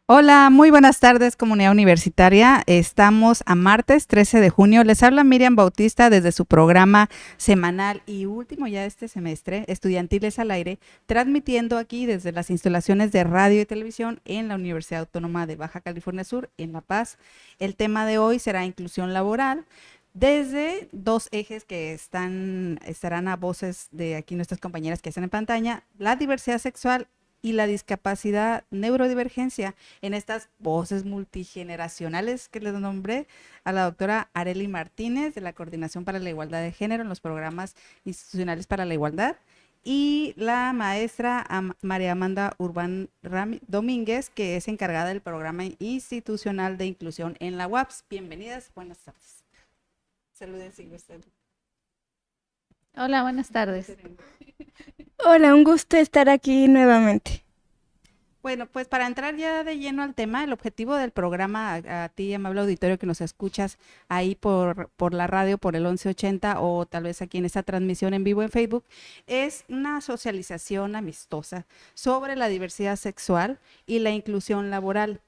Hola, muy buenas tardes, comunidad universitaria. Estamos a martes 13 de junio. Les habla Miriam Bautista desde su programa semanal y último ya este semestre, Estudiantiles al Aire, transmitiendo aquí desde las instalaciones de radio y televisión en la Universidad Autónoma de Baja California Sur, en La Paz. El tema de hoy será inclusión laboral, desde dos ejes que estarán a voces de aquí nuestras compañeras que están en pantalla: la diversidad sexual y la discapacidad neurodivergencia, en estas voces multigeneracionales que les nombré a la doctora Arely Martínez de la Coordinación para la Igualdad de Género en los programas institucionales para la igualdad, y la maestra María Amanda Urbán Domínguez, que es encargada del programa institucional de inclusión en la UAPS. Bienvenidas, buenas tardes. Saluden si gustan. Hola, buenas tardes. Hola, un gusto estar aquí nuevamente. Bueno, pues para entrar ya de lleno al tema, el objetivo del programa, a ti, amable auditorio que nos escuchas ahí por la radio, por el 1180 o tal vez aquí en esta transmisión en vivo en Facebook, es una socialización amistosa sobre la diversidad sexual y la inclusión laboral.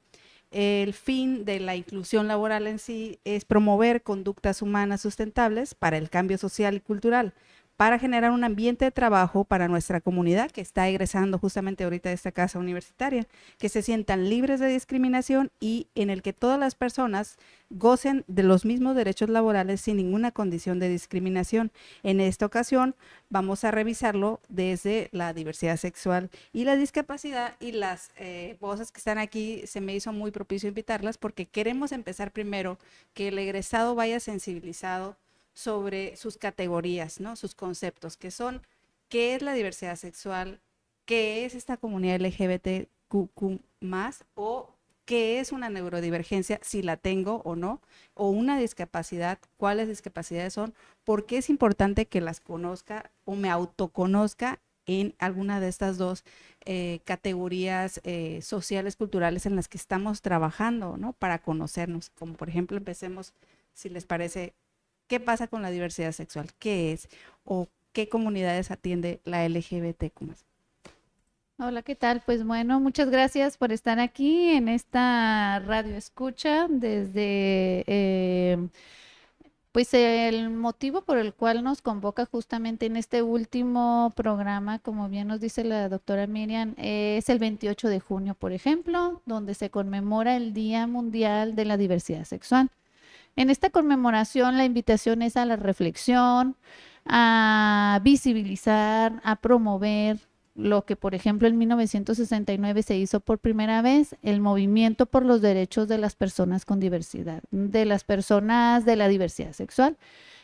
El fin de la inclusión laboral en sí es promover conductas humanas sustentables para el cambio social y cultural, para generar un ambiente de trabajo para nuestra comunidad que está egresando justamente ahorita de esta casa universitaria, que se sientan libres de discriminación y en el que todas las personas gocen de los mismos derechos laborales sin ninguna condición de discriminación. En esta ocasión vamos a revisarlo desde la diversidad sexual y la discapacidad, y las voces que están aquí se me hizo muy propicio invitarlas porque queremos empezar primero que el egresado vaya sensibilizado sobre sus categorías, ¿no? Sus conceptos, que son qué es la diversidad sexual, qué es esta comunidad LGBTQ más, o qué es una neurodivergencia, si la tengo o no, o una discapacidad, cuáles discapacidades son, por qué es importante que las conozca o me autoconozca en alguna de estas dos categorías sociales, culturales en las que estamos trabajando, ¿no? Para conocernos, como por ejemplo empecemos, si les parece, ¿qué pasa con la diversidad sexual? ¿Qué es? ¿O qué comunidades atiende la LGBTQ+? Hola, ¿qué tal? Pues bueno, muchas gracias por estar aquí en esta radio escucha desde, pues el motivo por el cual nos convoca justamente en este último programa, como bien nos dice la doctora Miriam, es el 28 de junio, por ejemplo, donde se conmemora el Día Mundial de la Diversidad Sexual. En esta conmemoración, la invitación es a la reflexión, a visibilizar, a promover lo que, por ejemplo, en 1969 se hizo por primera vez, el movimiento por los derechos de las personas con diversidad, de las personas de la diversidad sexual.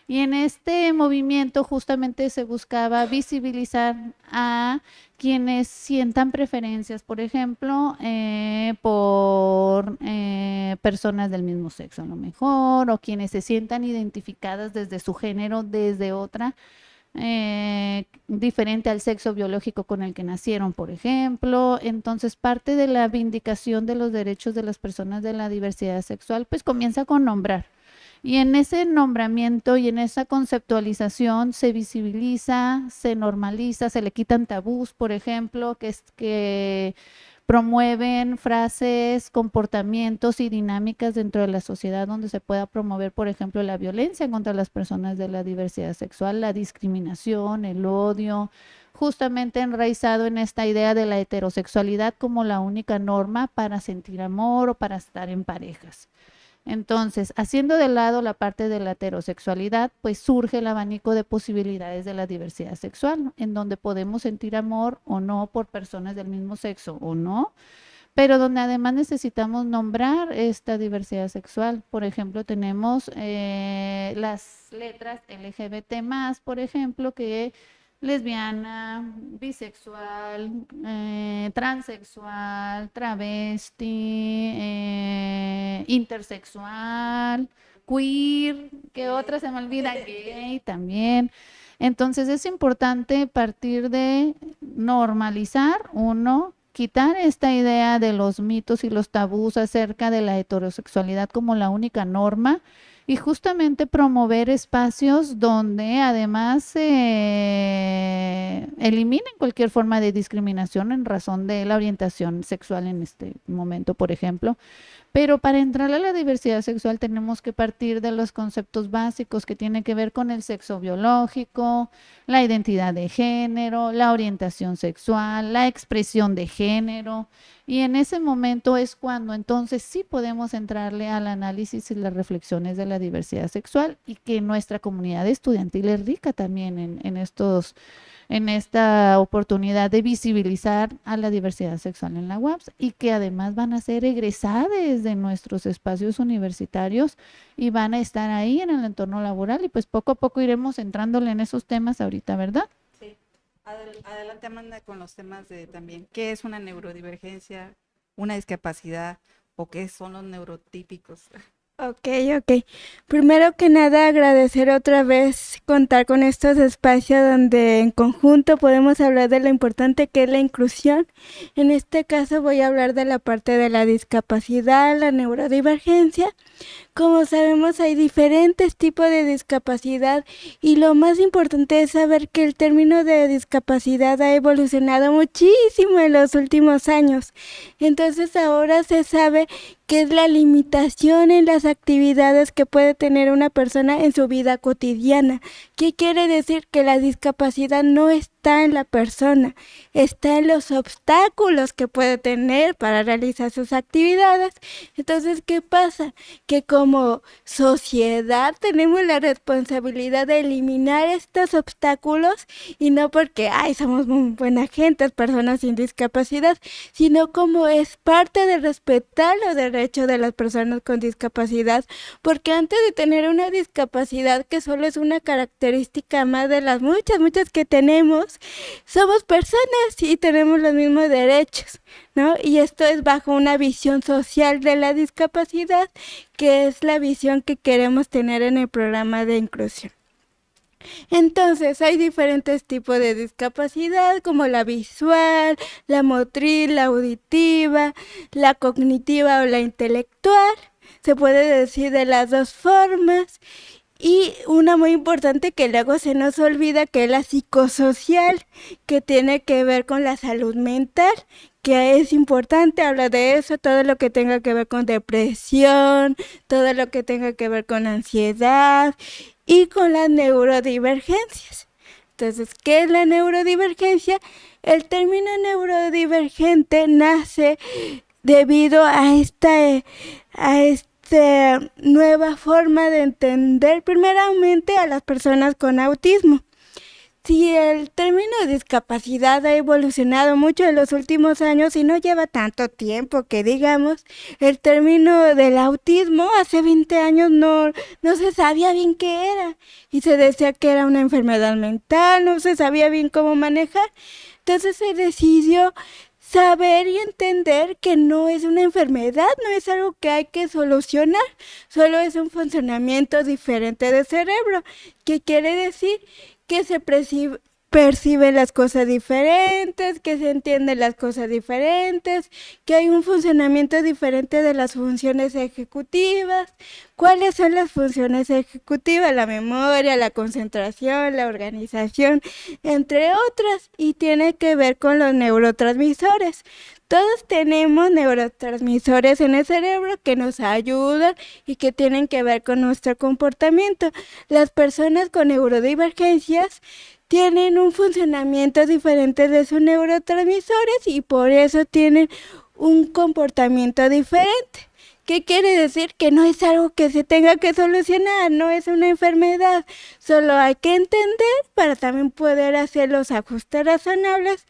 Y en este movimiento justamente se buscaba visibilizar a quienes sientan preferencias, por ejemplo, por personas del mismo sexo a lo mejor, o quienes se sientan identificadas desde su género, desde otra, diferente al sexo biológico con el que nacieron, por ejemplo. Entonces, parte de la vindicación de los derechos de las personas de la diversidad sexual, pues comienza con nombrar. Y en ese nombramiento y en esa conceptualización se visibiliza, se normaliza, se le quitan tabús, por ejemplo, que promueven frases, comportamientos y dinámicas dentro de la sociedad donde se pueda promover, por ejemplo, la violencia contra las personas de la diversidad sexual, la discriminación, el odio, justamente enraizado en esta idea de la heterosexualidad como la única norma para sentir amor o para estar en parejas. Entonces, haciendo de lado la parte de la heterosexualidad, pues surge el abanico de posibilidades de la diversidad sexual, ¿no? En donde podemos sentir amor o no por personas del mismo sexo o no, pero donde además necesitamos nombrar esta diversidad sexual. Por ejemplo, tenemos las letras LGBT más, por ejemplo, que lesbiana, bisexual, transexual, travesti, intersexual, queer, que otra se me olvida, gay también. Entonces es importante partir de normalizar, uno, quitar esta idea de los mitos y los tabús acerca de la heterosexualidad como la única norma y justamente promover espacios donde además eliminen cualquier forma de discriminación en razón de la orientación sexual en este momento, por ejemplo. Pero para entrar a la diversidad sexual tenemos que partir de los conceptos básicos que tienen que ver con el sexo biológico, la identidad de género, la orientación sexual, la expresión de género. Y en ese momento es cuando entonces sí podemos entrarle al análisis y las reflexiones de la diversidad sexual, y que nuestra comunidad estudiantil es rica también en esta oportunidad de visibilizar a la diversidad sexual en la UAPS, y que además van a ser egresadas de nuestros espacios universitarios y van a estar ahí en el entorno laboral, y pues poco a poco iremos entrándole en esos temas ahorita, ¿verdad? Sí. Adelante, Amanda, con los temas de también, ¿qué es una neurodivergencia, una discapacidad o qué son los neurotípicos? Ok. Primero que nada, agradecer otra vez contar con estos espacios donde en conjunto podemos hablar de lo importante que es la inclusión. En este caso voy a hablar de la parte de la discapacidad, la neurodivergencia. Como sabemos, hay diferentes tipos de discapacidad, y lo más importante es saber que el término de discapacidad ha evolucionado muchísimo en los últimos años. Entonces ahora se sabe que es la limitación en las actividades que puede tener una persona en su vida cotidiana. ¿Qué quiere decir? Que la discapacidad no está en la persona, está en los obstáculos que puede tener para realizar sus actividades. Entonces, ¿qué pasa? Que como sociedad tenemos la responsabilidad de eliminar estos obstáculos, y no porque, somos muy buena gente, personas sin discapacidad, sino como es parte de respetar los derechos de las personas con discapacidad, porque antes de tener una discapacidad, que solo es una característica más de las muchas que tenemos, somos personas y tenemos los mismos derechos, ¿no? Y esto es bajo una visión social de la discapacidad, que es la visión que queremos tener en el programa de inclusión. Entonces, hay diferentes tipos de discapacidad, como la visual, la motriz, la auditiva, la cognitiva o la intelectual. Se puede decir de las dos formas. Y una muy importante que luego se nos olvida, que es la psicosocial, que tiene que ver con la salud mental, que es importante hablar de eso, todo lo que tenga que ver con depresión, todo lo que tenga que ver con ansiedad y con las neurodivergencias. Entonces, ¿qué es la neurodivergencia? El término neurodivergente nace debido a esta nueva forma de entender primeramente a las personas con autismo. Si el término discapacidad ha evolucionado mucho en los últimos años y no lleva tanto tiempo que digamos, el término del autismo hace 20 años no se sabía bien qué era, y se decía que era una enfermedad mental, no se sabía bien cómo manejar. Entonces se decidió saber y entender que no es una enfermedad, no es algo que hay que solucionar, solo es un funcionamiento diferente del cerebro, que quiere decir que se perciben las cosas diferentes, que se entienden las cosas diferentes, que hay un funcionamiento diferente de las funciones ejecutivas. ¿Cuáles son las funciones ejecutivas? La memoria, la concentración, la organización, entre otras, y tiene que ver con los neurotransmisores. Todos tenemos neurotransmisores en el cerebro que nos ayudan y que tienen que ver con nuestro comportamiento. Las personas con neurodivergencias tienen un funcionamiento diferente de sus neurotransmisores y por eso tienen un comportamiento diferente. ¿Qué quiere decir? Que no es algo que se tenga que solucionar, no es una enfermedad, solo hay que entender para también poder hacer los ajustes razonables,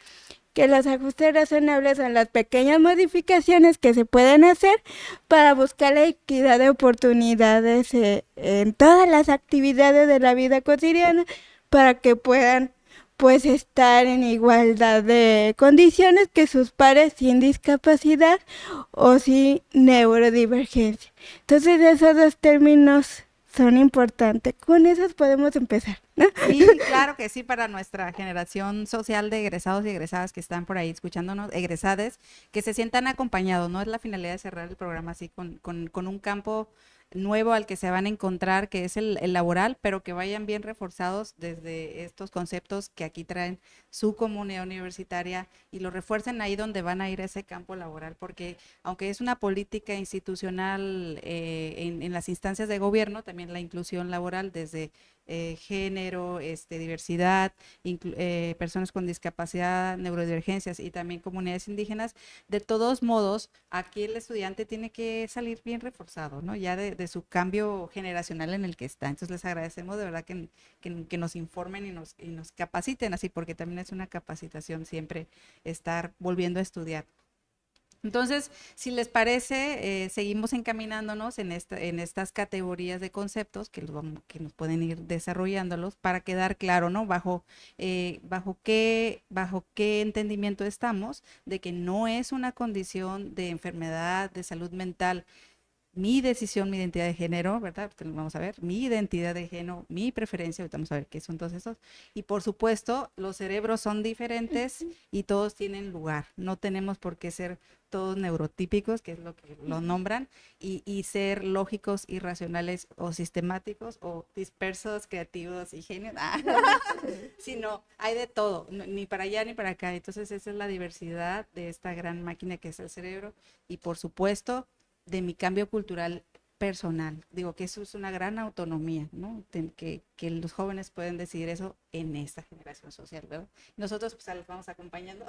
que los ajustes razonables son las pequeñas modificaciones que se pueden hacer para buscar la equidad de oportunidades en todas las actividades de la vida cotidiana, para que puedan pues estar en igualdad de condiciones que sus pares sin discapacidad o sin neurodivergencia. Entonces esos dos términos son importantes. Con esos podemos empezar, ¿no? Sí, claro que sí, para nuestra generación social de egresados y egresadas que están por ahí escuchándonos, egresades, que se sientan acompañados, ¿no? Es la finalidad de cerrar el programa así con un campo nuevo al que se van a encontrar, que es el laboral, pero que vayan bien reforzados desde estos conceptos que aquí traen su comunidad universitaria y lo refuercen ahí donde van a ir a ese campo laboral, porque aunque es una política institucional en las instancias de gobierno, también la inclusión laboral desde género, diversidad, personas con discapacidad, neurodivergencias y también comunidades indígenas, de todos modos, aquí el estudiante tiene que salir bien reforzado, ¿no? Ya de su cambio generacional en el que está. Entonces les agradecemos de verdad que nos informen y nos capaciten así, porque también es una capacitación siempre estar volviendo a estudiar. Entonces, si les parece, seguimos encaminándonos en estas categorías de conceptos que nos pueden ir desarrollándolos para quedar claro, ¿no? Bajo qué entendimiento estamos de que no es una condición de enfermedad, de salud mental, mi decisión, mi identidad de género, ¿verdad? Vamos a ver, mi identidad de género, mi preferencia, ahorita vamos a ver qué son todos esos. Y por supuesto, los cerebros son diferentes y todos tienen lugar. No tenemos por qué ser todos neurotípicos, que es lo que lo nombran, y ser lógicos, irracionales o sistemáticos o dispersos, creativos y genios. Sino hay de todo, ni para allá ni para acá. Entonces esa es la diversidad de esta gran máquina que es el cerebro y por supuesto de mi cambio cultural personal. Digo que eso es una gran autonomía, ¿no? Que los jóvenes pueden decidir eso en esta generación social, ¿verdad? Nosotros pues los vamos acompañando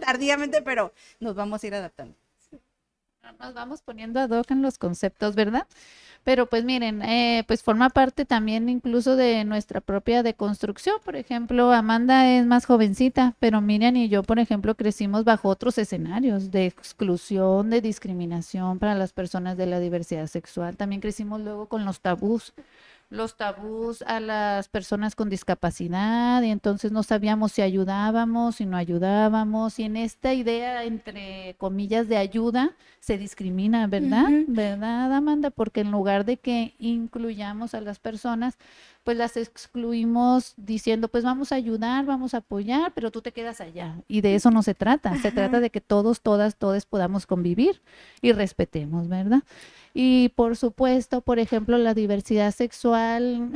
tardíamente, pero nos vamos a ir adaptando. Nos vamos poniendo ad hoc en los conceptos, ¿verdad? Pero pues miren, pues forma parte también incluso de nuestra propia deconstrucción. Por ejemplo, Amanda es más jovencita, pero Miriam y yo, por ejemplo, crecimos bajo otros escenarios de exclusión, de discriminación para las personas de la diversidad sexual. También crecimos luego con los tabús a las personas con discapacidad y entonces no sabíamos si ayudábamos, si no ayudábamos y en esta idea entre comillas de ayuda se discrimina, ¿verdad? ¿Verdad, Amanda? Porque en lugar de que incluyamos a las personas, pues las excluimos diciendo, pues vamos a ayudar, vamos a apoyar, pero tú te quedas allá. Y de eso no se trata. Se trata de que todos, todas, todes podamos convivir y respetemos, ¿verdad? Y por supuesto, por ejemplo, la diversidad sexual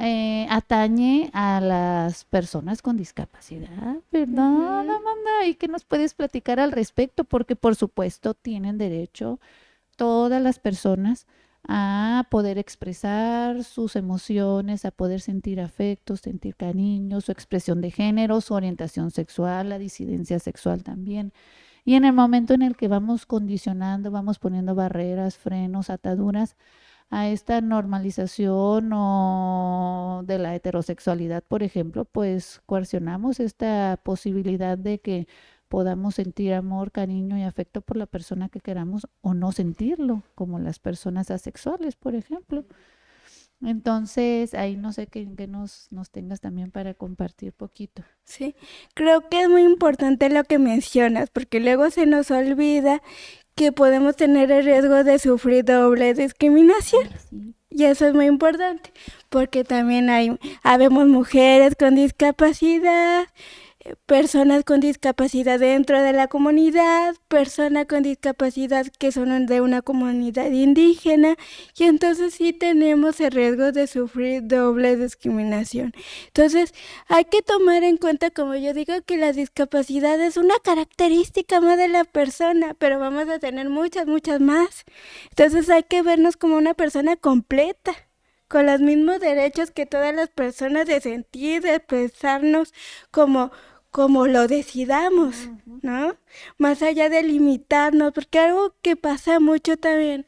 atañe a las personas con discapacidad, ¿verdad, Amanda? ¿Y qué nos puedes platicar al respecto? Porque por supuesto tienen derecho todas las personas a poder expresar sus emociones, a poder sentir afectos, sentir cariño, su expresión de género, su orientación sexual, la disidencia sexual también. Y en el momento en el que vamos condicionando, vamos poniendo barreras, frenos, ataduras a esta normalización o de la heterosexualidad, por ejemplo, pues coercionamos esta posibilidad de que podamos sentir amor, cariño y afecto por la persona que queramos o no sentirlo, como las personas asexuales, por ejemplo. Entonces, ahí no sé qué nos tengas también para compartir poquito. Sí, creo que es muy importante lo que mencionas, porque luego se nos olvida que podemos tener el riesgo de sufrir doble discriminación. Sí. Y eso es muy importante, porque también habemos mujeres con discapacidad, personas con discapacidad dentro de la comunidad, personas con discapacidad que son de una comunidad indígena, y entonces sí tenemos el riesgo de sufrir doble discriminación. Entonces hay que tomar en cuenta, como yo digo, que la discapacidad es una característica más de la persona, pero vamos a tener muchas más. Entonces hay que vernos como una persona completa, con los mismos derechos que todas las personas de sentir, de expresarnos como lo decidamos, ¿no? Más allá de limitarnos, porque algo que pasa mucho también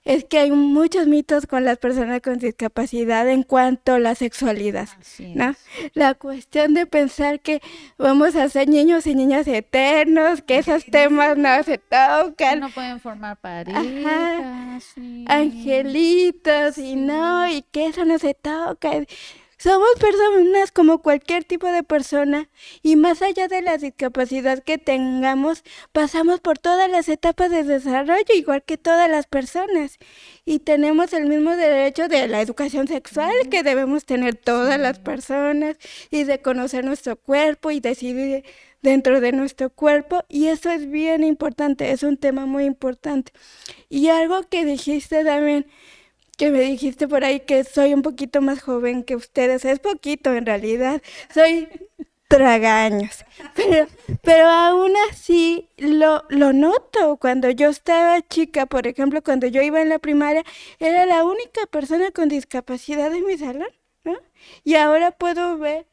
es que hay muchos mitos con las personas con discapacidad en cuanto a la sexualidad, ¿no? La cuestión de pensar que vamos a ser niños y niñas eternos, que esos temas no se tocan. No pueden formar parejas. Sí. Angelitos, y no, y que eso no se toca. Somos personas como cualquier tipo de persona y más allá de la discapacidad que tengamos, pasamos por todas las etapas de desarrollo igual que todas las personas y tenemos el mismo derecho de la educación sexual que debemos tener todas las personas y de conocer nuestro cuerpo y decidir dentro de nuestro cuerpo y eso es bien importante, es un tema muy importante. Y algo que dijiste también, que me dijiste por ahí que soy un poquito más joven que ustedes. Es poquito en realidad, soy tragaños, pero aún así lo noto. Cuando yo estaba chica, por ejemplo, cuando yo iba en la primaria, era la única persona con discapacidad en mi salón, ¿no? Y ahora puedo ver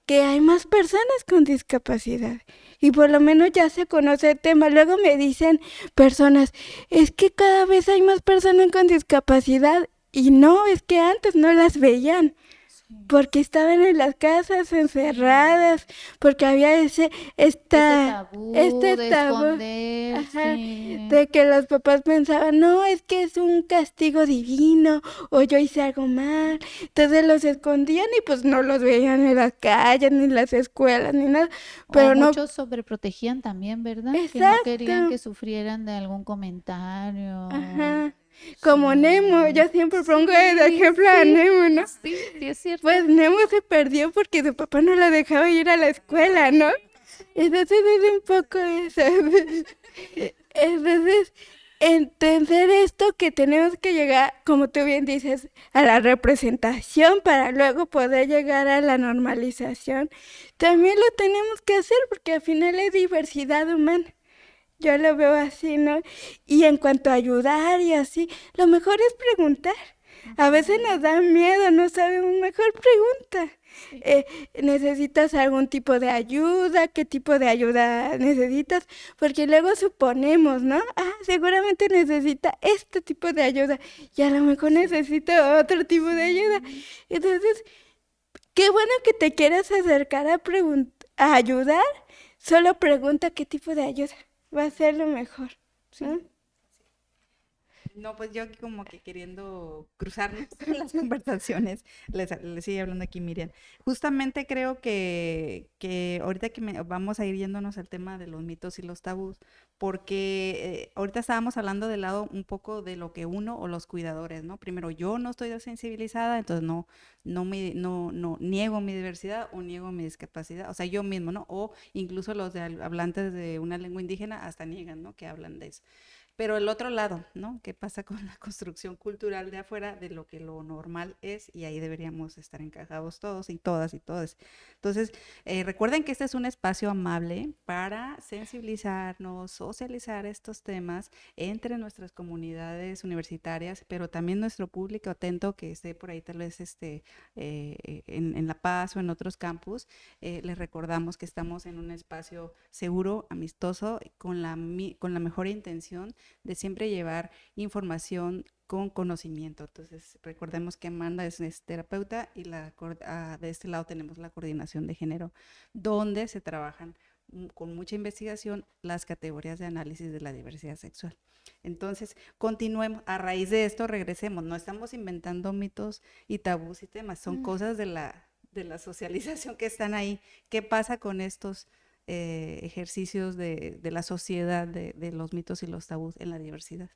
que hay más personas con discapacidad y por lo menos ya se conoce el tema. Luego me dicen personas, es que cada vez hay más personas con discapacidad y no, es que antes no las veían porque estaban en las casas encerradas, porque había Ese tabú de tabú, esconder, ajá, sí. de que los papás pensaban, no, es que es un castigo divino, o yo hice algo mal, entonces los escondían y pues no los veían en las calles, ni en las escuelas, ni nada, O pero no, muchos sobreprotegían también, ¿verdad? Que no querían exacto, que sufrieran de algún comentario. ajá, como Nemo, Sí, yo siempre pongo de sí, ejemplo a sí, Nemo, ¿no? sí, sí es cierto. Pues Nemo se perdió porque su papá no lo dejaba ir a la escuela, ¿no? Entonces es un poco eso. Entonces, entender esto que tenemos que llegar, como tú bien dices, a la representación para luego poder llegar a la normalización, también lo tenemos que hacer porque al final es diversidad humana. Yo lo veo así, ¿no? Y en cuanto a ayudar y así, lo mejor es preguntar. A veces nos da miedo, no sabemos, mejor pregunta. Sí. ¿Necesitas algún tipo de ayuda? ¿Qué tipo de ayuda necesitas? Porque luego suponemos, ¿no? Ah, seguramente necesita este tipo de ayuda y a lo mejor necesita otro tipo de ayuda. Entonces, qué bueno que te quieras acercar a ayudar, solo pregunta qué tipo de ayuda va a ser lo mejor, ¿no? No, pues yo aquí como que queriendo cruzarnos las conversaciones, les sigue hablando aquí Miriam. Justamente creo que ahorita vamos a ir yéndonos al tema de los mitos y los tabús, porque ahorita estábamos hablando del lado un poco de lo que uno o los cuidadores, ¿no? Primero, yo no estoy sensibilizada, entonces no niego mi diversidad o niego mi discapacidad, o sea, yo mismo, ¿no? O incluso los hablantes de una lengua indígena hasta niegan, ¿no? Que hablan de eso. Pero el otro lado, ¿no? ¿Qué pasa con la construcción cultural de afuera de lo que lo normal es? Y ahí deberíamos estar encajados todos y todas y todos. Entonces, recuerden que este es un espacio amable para sensibilizarnos, socializar estos temas entre nuestras comunidades universitarias, pero también nuestro público atento que esté por ahí tal vez en La Paz o en otros campus. Les recordamos que estamos en un espacio seguro, amistoso, con la mejor intención de siempre llevar información con conocimiento. Entonces, recordemos que Amanda es terapeuta y de este lado tenemos la coordinación de género, donde se trabajan con mucha investigación las categorías de análisis de la diversidad sexual. Entonces, continuemos, a raíz de esto regresemos, no estamos inventando mitos y tabús y temas, son cosas de la socialización que están ahí. ¿Qué pasa con estos ejercicios de la sociedad, de los mitos y los tabús en la diversidad?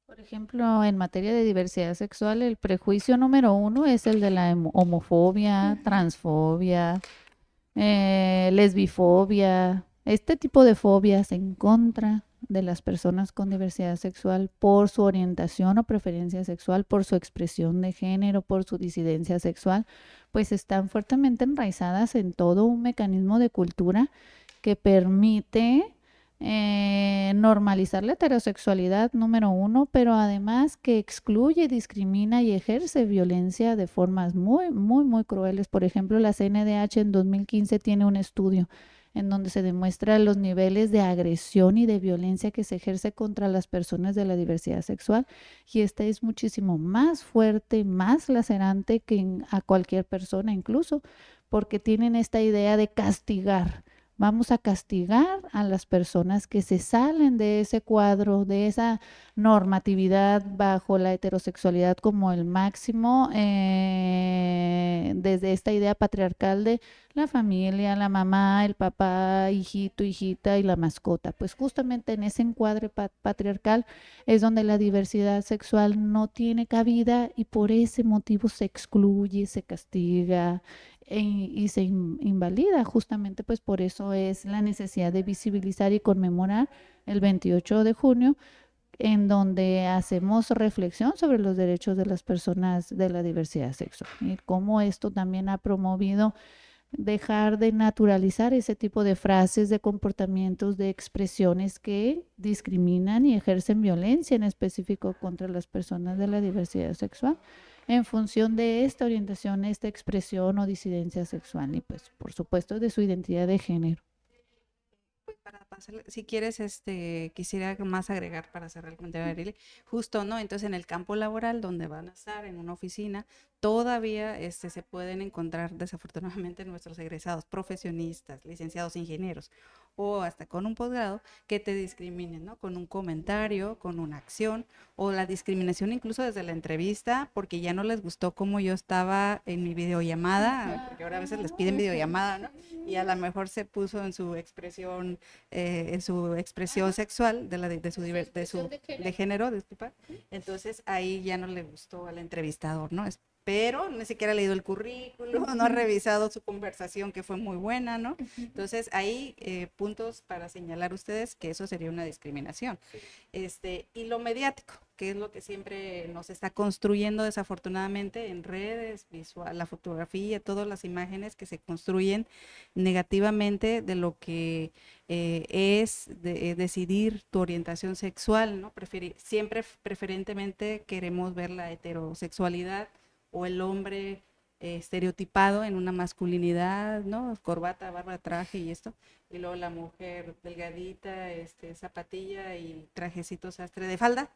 Por ejemplo, en materia de diversidad sexual, el prejuicio número uno es el de la homofobia, transfobia, lesbifobia, este tipo de fobias en contra de las personas con diversidad sexual por su orientación o preferencia sexual, por su expresión de género, por su disidencia sexual, pues están fuertemente enraizadas en todo un mecanismo de cultura que permite normalizar la heterosexualidad, número uno, pero además que excluye, discrimina y ejerce violencia de formas muy, muy, muy crueles. Por ejemplo, la CNDH en 2015 tiene un estudio en donde se demuestra los niveles de agresión y de violencia que se ejerce contra las personas de la diversidad sexual, y esta es muchísimo más fuerte, más lacerante que a cualquier persona incluso, porque tienen esta idea de castigar. Vamos a castigar a las personas que se salen de ese cuadro, de esa normatividad bajo la heterosexualidad como el máximo, desde esta idea patriarcal de la familia, la mamá, el papá, hijito, hijita y la mascota. Pues justamente en ese encuadre patriarcal es donde la diversidad sexual no tiene cabida y por ese motivo se excluye, se castiga y se invalida. Justamente pues por eso es la necesidad de visibilizar y conmemorar el 28 de junio en donde hacemos reflexión sobre los derechos de las personas de la diversidad sexual y cómo esto también ha promovido dejar de naturalizar ese tipo de frases, de comportamientos, de expresiones que discriminan y ejercen violencia en específico contra las personas de la diversidad sexual en función de esta orientación, esta expresión o disidencia sexual y pues por supuesto de su identidad de género. Para pasarle, si quieres, quisiera más agregar para cerrar el comentario de Arely. Justo, ¿no? Entonces, en el campo laboral, donde van a estar, en una oficina, todavía se pueden encontrar, desafortunadamente, nuestros egresados, profesionistas, licenciados, ingenieros, o hasta con un posgrado, que te discriminen, ¿no? Con un comentario, con una acción, o la discriminación incluso desde la entrevista, porque ya no les gustó cómo yo estaba en mi videollamada, porque ahora a veces les piden videollamada, ¿no? Y a lo mejor se puso en su expresión sexual de género, disculpa. Entonces ahí ya no le gustó al entrevistador, ¿no? Pero ni siquiera ha leído el currículum, no ha revisado su conversación, que fue muy buena, ¿no? Entonces hay puntos para señalar ustedes que eso sería una discriminación. Y lo mediático, que es lo que siempre nos está construyendo desafortunadamente en redes, visual, la fotografía, todas las imágenes que se construyen negativamente de lo que es decidir tu orientación sexual, ¿no? Siempre preferentemente queremos ver la heterosexualidad o el hombre estereotipado en una masculinidad, ¿no? Corbata, barba, traje y esto. Y luego la mujer delgadita, zapatilla y trajecito sastre de falda.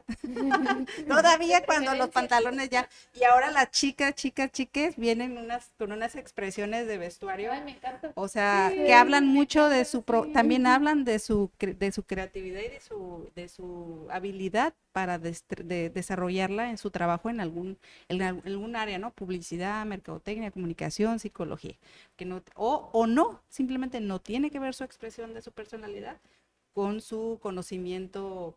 Todavía cuando los pantalones ya. Y ahora las chiques vienen con unas expresiones de vestuario. Ay, me encanta. O sea, que hablan mucho de también hablan de su creatividad y de su habilidad para desarrollarla en su trabajo en algún área, ¿no? Publicidad, mercadotecnia, comunicación, psicología. Que no, o no, simplemente no tiene que ver su expresión de su personalidad con su conocimiento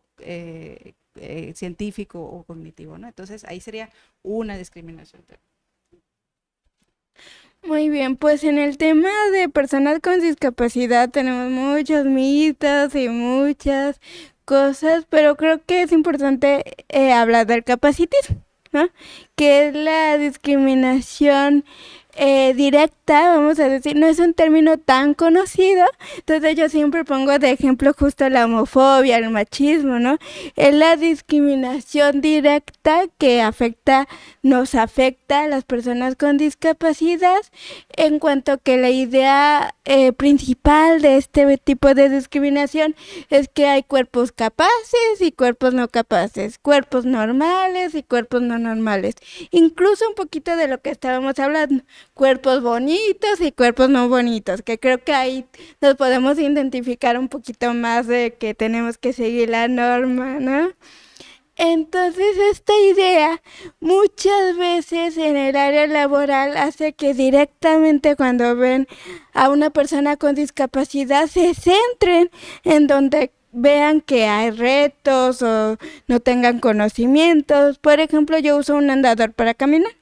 científico o cognitivo, ¿no? Entonces ahí sería una discriminación. Muy bien, pues en el tema de personas con discapacidad tenemos muchos mitos y muchas cosas, pero creo que es importante hablar del capacitismo, ¿no? Que es la discriminación directa, vamos a decir, no es un término tan conocido, entonces yo siempre pongo de ejemplo justo la homofobia, el machismo, ¿no? Es la discriminación directa que nos afecta a las personas con discapacidad, en cuanto que la idea principal de este tipo de discriminación es que hay cuerpos capaces y cuerpos no capaces, cuerpos normales y cuerpos no normales, incluso un poquito de lo que estábamos hablando, cuerpos bonitos y cuerpos no bonitos, que creo que ahí nos podemos identificar un poquito más de que tenemos que seguir la norma, ¿no? Entonces esta idea muchas veces en el área laboral hace que directamente cuando ven a una persona con discapacidad se centren en donde vean que hay retos o no tengan conocimientos. Por ejemplo, yo uso un andador para caminar.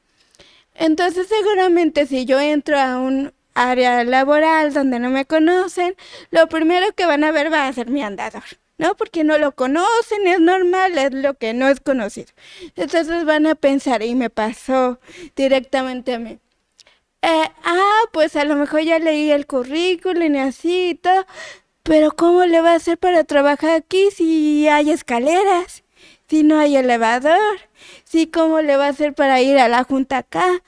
Entonces seguramente si yo entro a un área laboral donde no me conocen, lo primero que van a ver va a ser mi andador, ¿no? Porque no lo conocen, es normal, es lo que no es conocido. Entonces van a pensar, y me pasó directamente a mí, pues a lo mejor ya leí el currículum y así y todo, pero ¿cómo le va a hacer para trabajar aquí si hay escaleras? Si no hay elevador, si cómo le va a hacer para ir a la junta acá,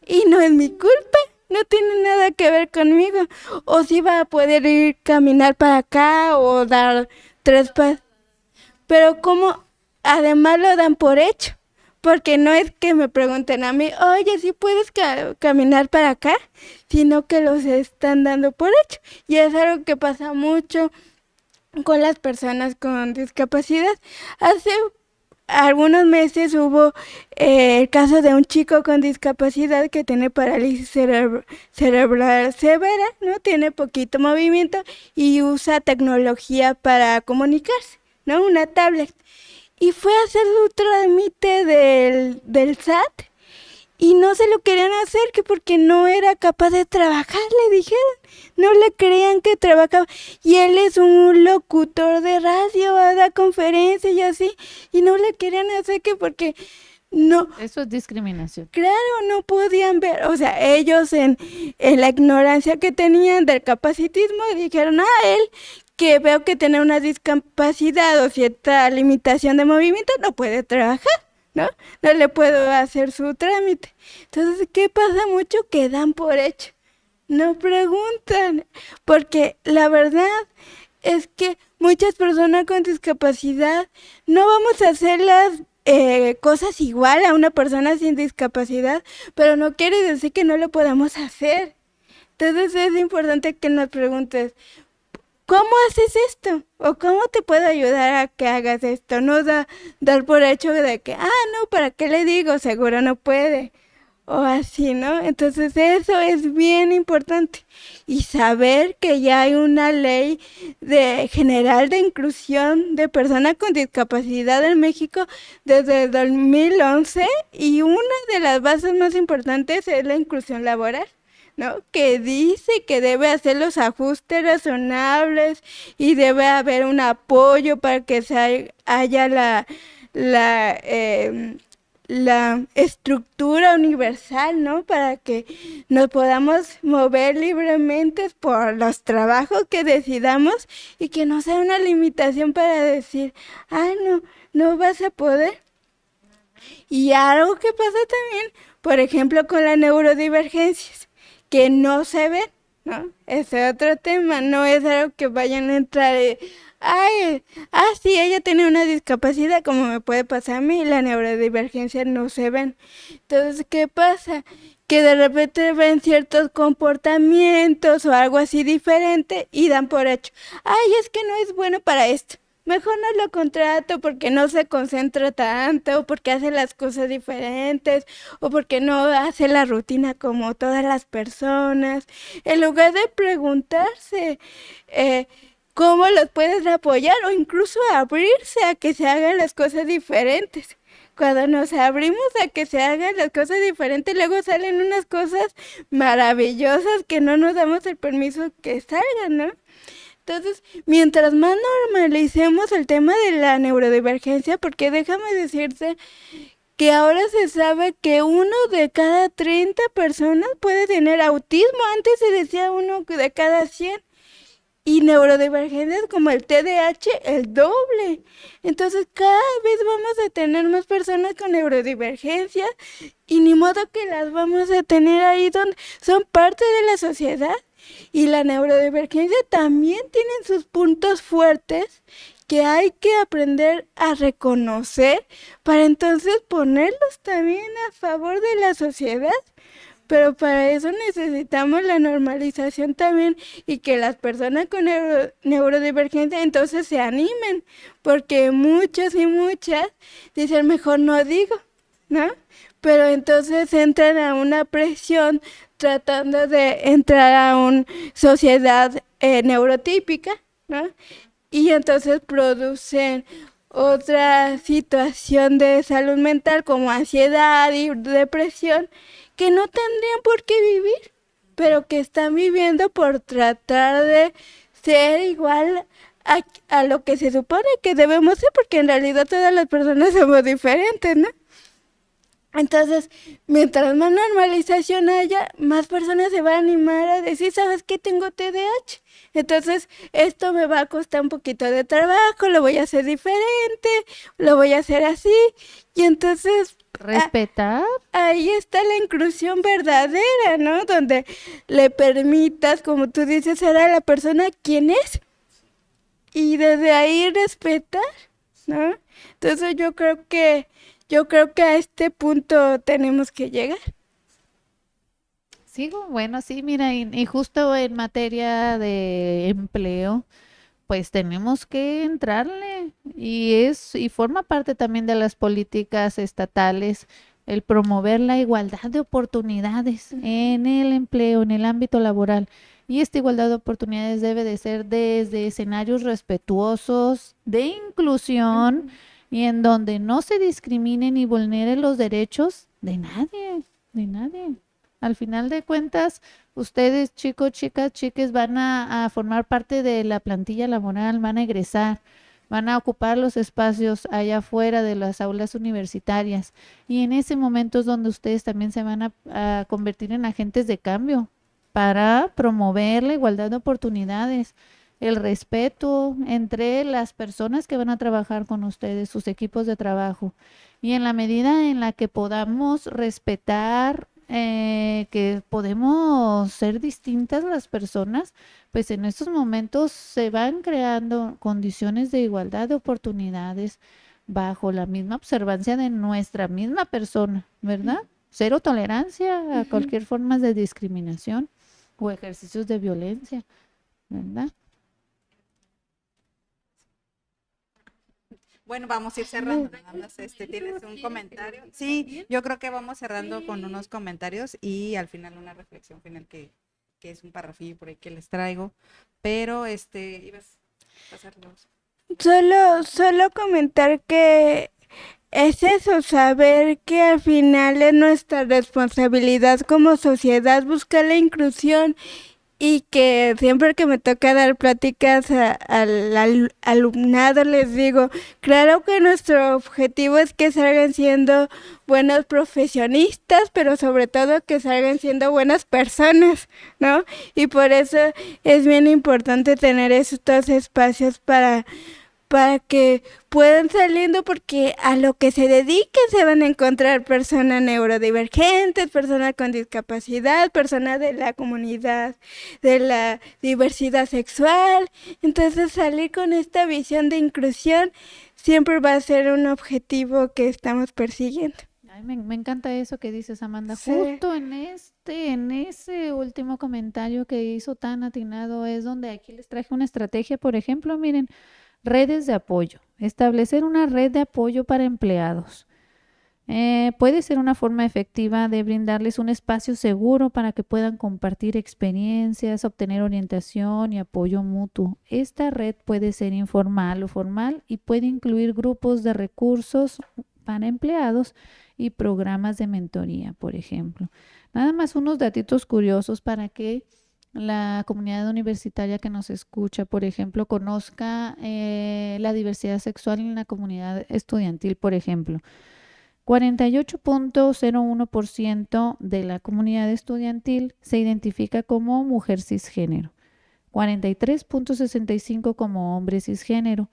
y no es mi culpa, no tiene nada que ver conmigo, o si va a poder ir caminar para acá o dar 3 pasos, pero como además lo dan por hecho, porque no es que me pregunten a mí, oye, ¿sí puedes caminar para acá? Sino que los están dando por hecho, y es algo que pasa mucho con las personas con discapacidad. Hace algunos meses hubo el caso de un chico con discapacidad que tiene parálisis cerebral severa, ¿no? Tiene poquito movimiento y usa tecnología para comunicarse, ¿no? Una tablet. Y fue a hacer su trámite del SAT y no se lo querían hacer, que porque no era capaz de trabajar, le dijeron, no le creían que trabajaba, y él es un locutor de radio, da conferencias y así, y no le querían hacer que porque no, Eso es discriminación. claro, no podían ver, o sea, ellos en la ignorancia que tenían del capacitismo dijeron, él que veo que tiene una discapacidad o cierta limitación de movimiento, no puede trabajar, ¿no? No le puedo hacer su trámite. Entonces, ¿qué pasa mucho? Que dan por hecho, no preguntan, porque la verdad es que muchas personas con discapacidad no vamos a hacer las cosas igual a una persona sin discapacidad, pero no quiere decir que no lo podamos hacer. Entonces es importante que nos preguntes, ¿cómo haces esto? ¿O cómo te puedo ayudar a que hagas esto? No dar por hecho de que, no, ¿para qué le digo? Seguro no puede. O así, ¿no? Entonces eso es bien importante. Y saber que ya hay una ley general de inclusión de personas con discapacidad en México desde el 2011, y una de las bases más importantes es la inclusión laboral, ¿no? Que dice que debe hacer los ajustes razonables y debe haber un apoyo para que haya la estructura universal, ¿no? Para que nos podamos mover libremente por los trabajos que decidamos y que no sea una limitación para decir, no vas a poder. Y algo que pasa también, por ejemplo, con las neurodivergencias, que no se ven, ¿no? Ese es otro tema, no es algo que vayan a entrar, sí, ella tiene una discapacidad, como me puede pasar a mí, la neurodivergencia no se ven. Entonces, ¿qué pasa? Que de repente ven ciertos comportamientos o algo así diferente y dan por hecho, es que no es bueno para esto. Mejor no lo contrato porque no se concentra tanto, o porque hace las cosas diferentes, o porque no hace la rutina como todas las personas. En lugar de preguntarse cómo los puedes apoyar o incluso abrirse a que se hagan las cosas diferentes. Cuando nos abrimos a que se hagan las cosas diferentes, luego salen unas cosas maravillosas que no nos damos el permiso que salgan, ¿no? Entonces, mientras más normalicemos el tema de la neurodivergencia, porque déjame decirte que ahora se sabe que 1 de cada 30 personas puede tener autismo. Antes se decía 1 de cada 100. Y neurodivergencias como el TDAH, el doble. Entonces, cada vez vamos a tener más personas con neurodivergencia y ni modo que las vamos a tener ahí donde son parte de la sociedad. Y la neurodivergencia también tiene sus puntos fuertes que hay que aprender a reconocer para entonces ponerlos también a favor de la sociedad. Pero para eso necesitamos la normalización también y que las personas con neurodivergencia entonces se animen, porque muchos y muchas dicen mejor no digo, ¿no? Pero entonces entran a una presión tratando de entrar a una sociedad neurotípica, ¿no? Y entonces producen otra situación de salud mental como ansiedad y depresión que no tendrían por qué vivir, pero que están viviendo por tratar de ser igual a lo que se supone que debemos ser, porque en realidad todas las personas somos diferentes, ¿no? Entonces, mientras más normalización haya, más personas se van a animar a decir, ¿sabes qué? Tengo TDAH. Entonces, esto me va a costar un poquito de trabajo, lo voy a hacer diferente, lo voy a hacer así. Y entonces... respetar. Ahí está la inclusión verdadera, ¿no? Donde le permitas, como tú dices, ser a la persona quien es. Y desde ahí respetar, ¿no? Entonces yo creo que a este punto tenemos que llegar. Sigo, bueno, sí, mira, y justo en materia de empleo, pues tenemos que entrarle y forma parte también de las políticas estatales el promover la igualdad de oportunidades en el empleo, en el ámbito laboral. Y esta igualdad de oportunidades debe de ser desde escenarios respetuosos, de inclusión y en donde no se discriminen ni vulneren los derechos de nadie. De nadie. Al final de cuentas, ustedes, chicos, chicas, chiques, van a formar parte de la plantilla laboral, van a egresar, van a ocupar los espacios allá afuera de las aulas universitarias. Y en ese momento es donde ustedes también se van a convertir en agentes de cambio para promover la igualdad de oportunidades, el respeto entre las personas que van a trabajar con ustedes, sus equipos de trabajo. Y en la medida en la que podamos respetar, que podemos ser distintas las personas, pues en estos momentos se van creando condiciones de igualdad de oportunidades bajo la misma observancia de nuestra misma persona, ¿verdad? Cero tolerancia a cualquier forma de discriminación o ejercicios de violencia, ¿verdad? Bueno, vamos a ir cerrando. Nada más, ¿tienes un comentario? Sí, yo creo que vamos cerrando con unos comentarios y al final una reflexión final que es un parrafillo por ahí que les traigo. Pero, ibas a pasarlos. Solo comentar que es eso, saber que al final es nuestra responsabilidad como sociedad buscar la inclusión y que siempre que me toca dar pláticas al alumnado les digo, claro que nuestro objetivo es que salgan siendo buenos profesionistas, pero sobre todo que salgan siendo buenas personas, ¿no? Y por eso es bien importante tener estos espacios para que puedan saliendo, porque a lo que se dediquen se van a encontrar personas neurodivergentes, personas con discapacidad, personas de la comunidad de la diversidad sexual. Entonces salir con esta visión de inclusión siempre va a ser un objetivo que estamos persiguiendo. Ay, me encanta eso que dices, Amanda. Sí. Justo en ese último comentario que hizo tan atinado es donde aquí les traje una estrategia, por ejemplo, miren, redes de apoyo. Establecer una red de apoyo para empleados. Puede ser una forma efectiva de brindarles un espacio seguro para que puedan compartir experiencias, obtener orientación y apoyo mutuo. Esta red puede ser informal o formal y puede incluir grupos de recursos para empleados y programas de mentoría, por ejemplo. Nada más unos datitos curiosos para que la comunidad universitaria que nos escucha, por ejemplo, conozca la diversidad sexual en la comunidad estudiantil, por ejemplo. 48.01% de la comunidad estudiantil se identifica como mujer cisgénero, 43.65% como hombre cisgénero.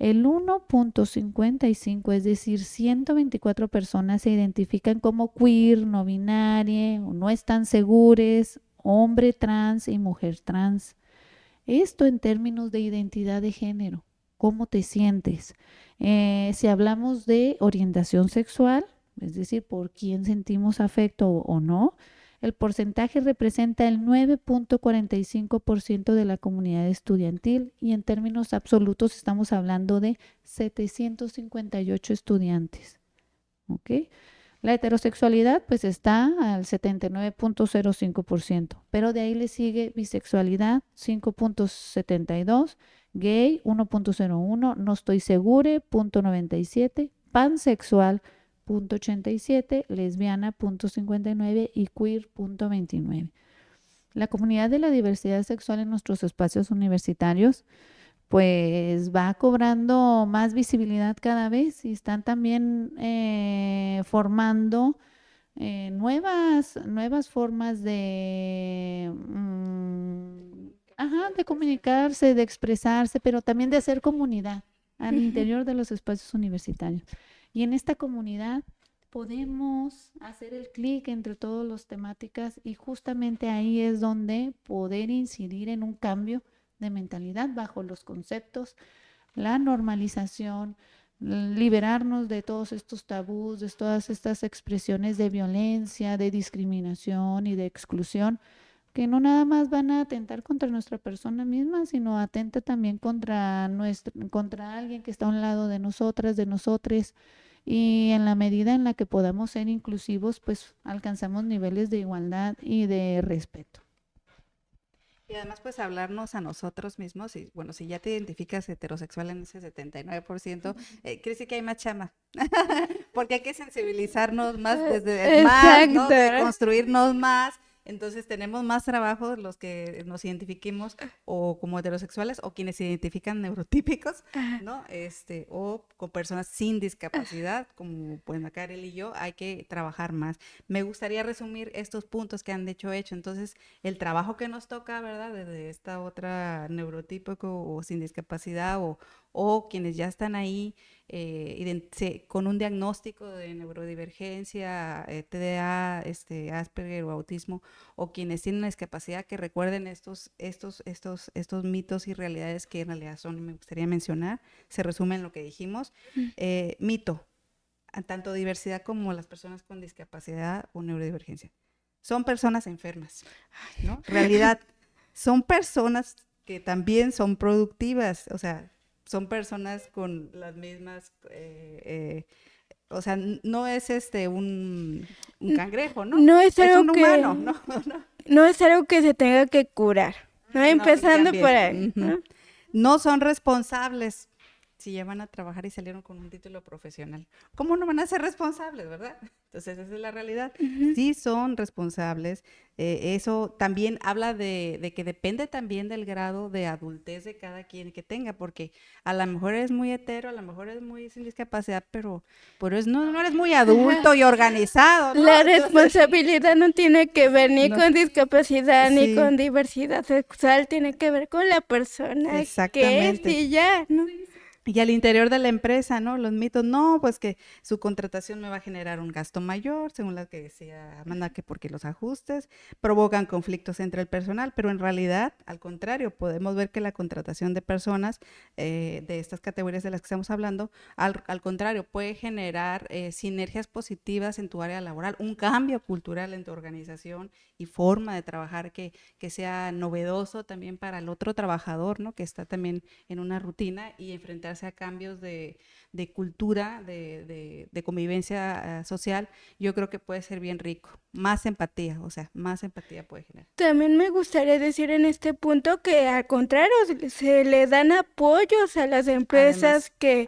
El 1.55, es decir, 124 personas se identifican como queer, no binaria, o no están seguras, hombre trans y mujer trans. Esto en términos de identidad de género, ¿cómo te sientes? Si hablamos de orientación sexual, es decir, por quién sentimos afecto o no, el porcentaje representa el 9.45% de la comunidad estudiantil y en términos absolutos estamos hablando de 758 estudiantes. ¿Ok? La heterosexualidad pues está al 79.05%, pero de ahí le sigue bisexualidad 5.72%, gay 1.01%, no estoy segura 0.97%, pansexual 0.87%, lesbiana 0.59% y queer 0.29%. La comunidad de la diversidad sexual en nuestros espacios universitarios pues va cobrando más visibilidad cada vez y están también formando nuevas formas de, de comunicarse, de expresarse, pero también de hacer comunidad al interior de los espacios universitarios. Y en esta comunidad podemos hacer el clic entre todas las temáticas y justamente ahí es donde poder incidir en un cambio de mentalidad bajo los conceptos, la normalización, liberarnos de todos estos tabús, de todas estas expresiones de violencia, de discriminación y de exclusión, que no nada más van a atentar contra nuestra persona misma, sino atenta también contra alguien que está a un lado de nosotras, de nosotres, y en la medida en la que podamos ser inclusivos, pues alcanzamos niveles de igualdad y de respeto. Y además, pues, hablarnos a nosotros mismos, y bueno, si ya te identificas heterosexual en ese 79%, quiere decir que hay más chama, porque hay que sensibilizarnos más desde más, ¿no? De construirnos más. Entonces tenemos más trabajo los que nos identifiquemos o como heterosexuales o quienes se identifican neurotípicos, ¿no? O con personas sin discapacidad, como pues Karel y yo, hay que trabajar más. Me gustaría resumir estos puntos que han hecho. Entonces, el trabajo que nos toca, ¿verdad? Desde esta otra neurotípico o sin discapacidad o quienes ya están ahí con un diagnóstico de neurodivergencia, TDA, Asperger o autismo, o quienes tienen una discapacidad, que recuerden estos mitos y realidades que en realidad son, me gustaría mencionar, se resumen en lo que dijimos. Mito, tanto diversidad como las personas con discapacidad o neurodivergencia. Son personas enfermas, ¿no? Realidad, son personas que también son productivas, o sea, son personas con las mismas, o sea, no es un cangrejo, ¿no? No es algo un humano, ¿no? No es algo que se tenga que curar, ¿no? Empezando por ahí, ¿no? No son responsables si ya van a trabajar y salieron con un título profesional. ¿Cómo no van a ser responsables, verdad? Entonces, esa es la realidad. Sí son responsables. Eso también habla de que depende también del grado de adultez de cada quien que tenga, porque a lo mejor es muy hetero, a lo mejor es muy sin discapacidad, pero no eres muy adulto y organizado, ¿no? La responsabilidad no tiene que ver ni No. con discapacidad ni Sí. con diversidad sexual, tiene que ver con la persona Exactamente. que es y ya, ¿no? Y al interior de la empresa, ¿no? Los mitos, no, pues que su contratación me va a generar un gasto mayor, según lo que decía Amanda, que porque los ajustes provocan conflictos entre el personal, pero en realidad, al contrario, podemos ver que la contratación de personas de estas categorías de las que estamos hablando, al contrario, puede generar sinergias positivas en tu área laboral, un cambio cultural en tu organización y forma de trabajar que sea novedoso también para el otro trabajador, ¿no? Que está también en una rutina y enfrentarse a cambios de cultura, de convivencia social, yo creo que puede ser bien rico. Más empatía, o sea, más empatía puede generar. También me gustaría decir en este punto que al contrario, se le dan apoyos a las empresas que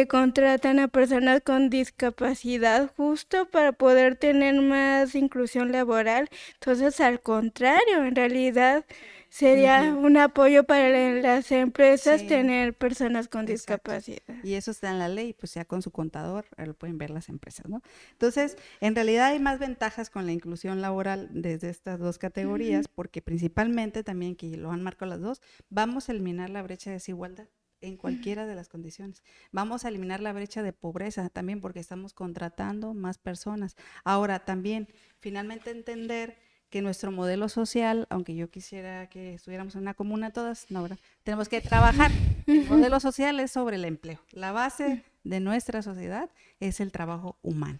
contratan a personas con discapacidad justo para poder tener más inclusión laboral. Entonces, al contrario, en realidad sería un apoyo para las empresas tener personas con discapacidad. Y eso está en la ley, pues ya con su contador lo pueden ver las empresas, ¿no? Entonces, en realidad hay más ventajas con la inclusión laboral desde estas dos categorías, porque principalmente también, que lo han marcado las dos, vamos a eliminar la brecha de desigualdad en cualquiera de las condiciones. Vamos a eliminar la brecha de pobreza también, porque estamos contratando más personas. Ahora, también, finalmente entender que nuestro modelo social, aunque yo quisiera que estuviéramos en una comuna todas, no, ¿verdad? Tenemos que trabajar. El modelo social es sobre el empleo. La base de nuestra sociedad es el trabajo humano.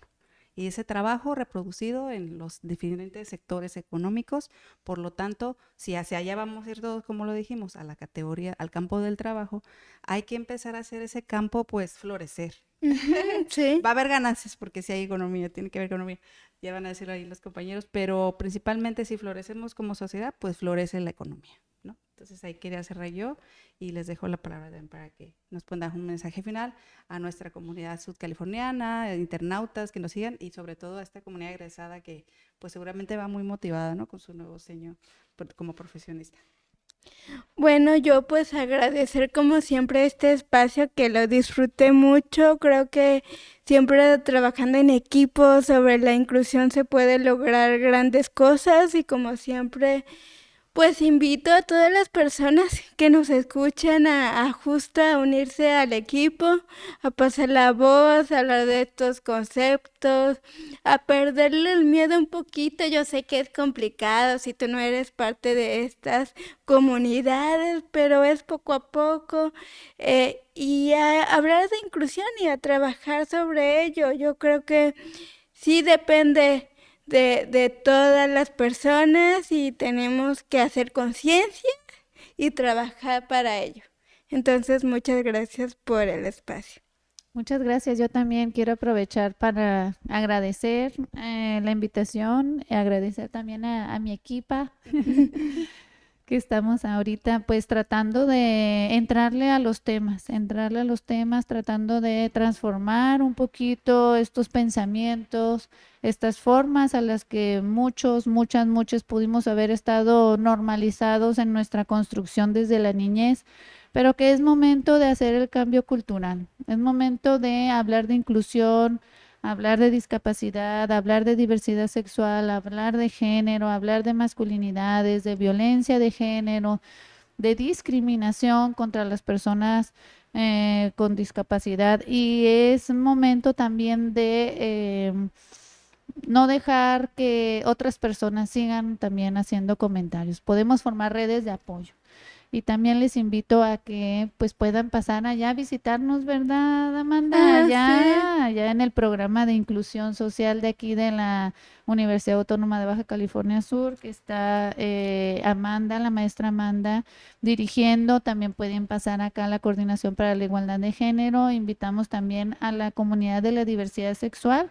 Y ese trabajo reproducido en los diferentes sectores económicos, por lo tanto, si hacia allá vamos a ir todos, como lo dijimos, a la categoría, al campo del trabajo, hay que empezar a hacer ese campo, pues, florecer. Sí. Va a haber ganancias, porque si hay economía, tiene que haber economía, ya van a decirlo ahí los compañeros, pero principalmente si florecemos como sociedad, pues florece la economía, ¿no? Entonces ahí quería cerrar yo y les dejo la palabra para que nos puedan dar un mensaje final a nuestra comunidad sudcaliforniana, internautas que nos sigan y sobre todo a esta comunidad egresada que pues seguramente va muy motivada, ¿no? Con su nuevo diseño como profesionista. Bueno, yo pues agradecer como siempre este espacio, que lo disfruté mucho. Creo que siempre trabajando en equipo sobre la inclusión se puede lograr grandes cosas y como siempre pues invito a todas las personas que nos escuchan a justo a unirse al equipo, a pasar la voz, a hablar de estos conceptos, a perderle el miedo un poquito. Yo sé que es complicado si tú no eres parte de estas comunidades, pero es poco a poco. Y a hablar de inclusión y a trabajar sobre ello. Yo creo que sí depende de todas las personas y tenemos que hacer conciencia y trabajar para ello. Entonces, muchas gracias por el espacio. Muchas gracias. Yo también quiero aprovechar para agradecer la invitación, agradecer también a mi equipa que estamos ahorita pues tratando de entrarle a los temas, tratando de transformar un poquito estos pensamientos, estas formas a las que muchos pudimos haber estado normalizados en nuestra construcción desde la niñez, pero que es momento de hacer el cambio cultural, es momento de hablar de inclusión, hablar de discapacidad, hablar de diversidad sexual, hablar de género, hablar de masculinidades, de violencia de género, de discriminación contra las personas con discapacidad. Y es momento también de no dejar que otras personas sigan también haciendo comentarios. Podemos formar redes de apoyo. Y también les invito a que pues puedan pasar allá a visitarnos, ¿verdad, Amanda? Allá en el programa de inclusión social de aquí de la Universidad Autónoma de Baja California Sur, que está Amanda, la maestra Amanda, dirigiendo. También pueden pasar acá a la Coordinación para la Igualdad de Género. Invitamos también a la comunidad de la diversidad sexual.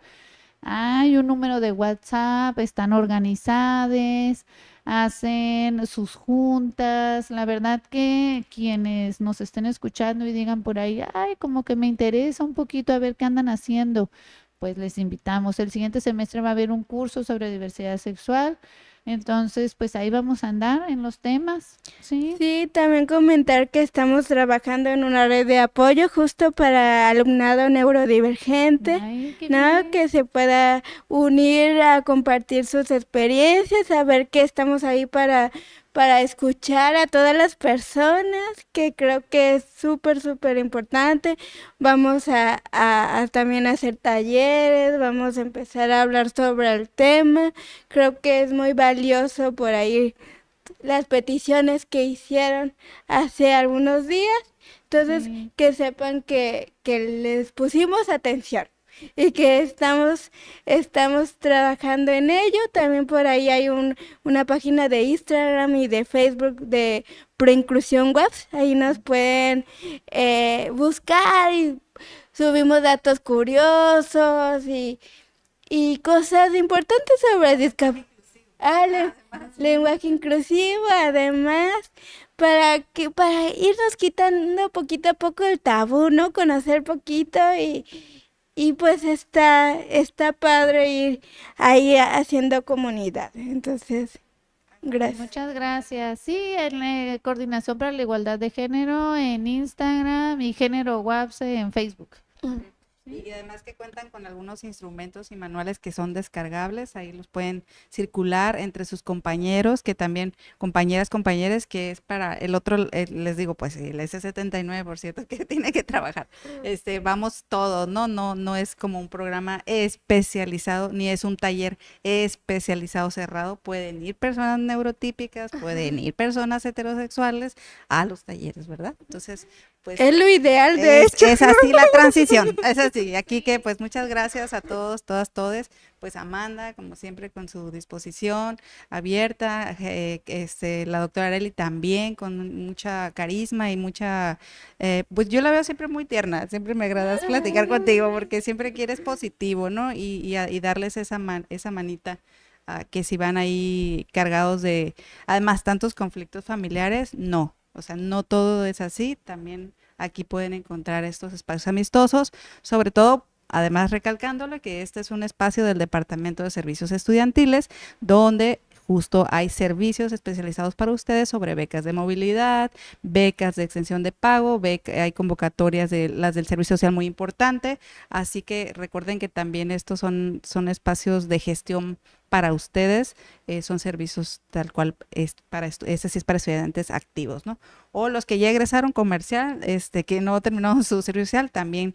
Hay un número de WhatsApp, están organizadas, hacen sus juntas. La verdad que quienes nos estén escuchando y digan por ahí, ay, como que me interesa un poquito a ver qué andan haciendo, pues les invitamos. El siguiente semestre va a haber un curso sobre diversidad sexual. Entonces, pues ahí vamos a andar en los temas, ¿sí? Sí, también comentar que estamos trabajando en una red de apoyo justo para alumnado neurodivergente, Ay, qué ¿no? bien. Que se pueda unir a compartir sus experiencias, saber que estamos ahí para escuchar a todas las personas, que creo que es súper importante. Vamos a también hacer talleres, vamos a empezar a hablar sobre el tema. Creo que es muy valioso por ahí las peticiones que hicieron hace algunos días, entonces Sí. que sepan que les pusimos atención y que estamos trabajando en ello. También por ahí hay una página de Instagram y de Facebook de Preinclusión Webs, ahí nos pueden buscar y subimos datos curiosos y cosas importantes sobre discapacidad. Lenguaje inclusivo, además, para irnos quitando poquito a poco el tabú, ¿no? Conocer poquito y pues está padre ir ahí haciendo comunidad. Entonces, gracias. Muchas gracias. Sí, en la Coordinación para la Igualdad de Género en Instagram y Género WAPSE en Facebook. Y además que cuentan con algunos instrumentos y manuales que son descargables, ahí los pueden circular entre sus compañeros, que también, compañeras, que es para el otro, les digo, pues el S79, por cierto, que tiene que trabajar. Vamos todos, no es como un programa especializado, ni es un taller especializado cerrado. Pueden ir personas neurotípicas, pueden ir personas heterosexuales a los talleres, ¿verdad? Entonces, pues es lo ideal, de hecho. Es así la transición, es así. Aquí que pues muchas gracias a todos, todas, todes. Pues Amanda, como siempre, con su disposición abierta, la doctora Arely también con mucha carisma y mucha, pues yo la veo siempre muy tierna, siempre me agrada platicar contigo porque siempre quieres positivo, ¿no? Y darles esa manita. Que si van ahí cargados de, además, tantos conflictos familiares, no. O sea, no todo es así, también aquí pueden encontrar estos espacios amistosos, sobre todo, además recalcándolo, que este es un espacio del Departamento de Servicios Estudiantiles, donde justo hay servicios especializados para ustedes sobre becas de movilidad, becas de extensión de pago, hay convocatorias de las del servicio social muy importante, así que recuerden que también estos son espacios de gestión para ustedes, son servicios tal cual, ese sí es para estudiantes activos, ¿no? O los que ya egresaron comercial, que no terminaron su servicio social, también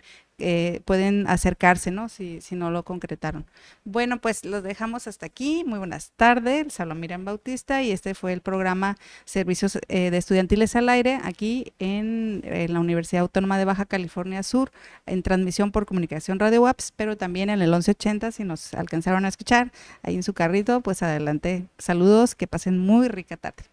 pueden acercarse, ¿no? Si no lo concretaron. Bueno, pues los dejamos hasta aquí. Muy buenas tardes, Salomira Bautista, y este fue el programa Servicios de Estudiantiles al Aire, aquí en la Universidad Autónoma de Baja California Sur, en transmisión por Comunicación Radio WAPS, pero también en el 1180, si nos alcanzaron a escuchar ahí en su carrito, pues adelante. Saludos, que pasen muy rica tarde.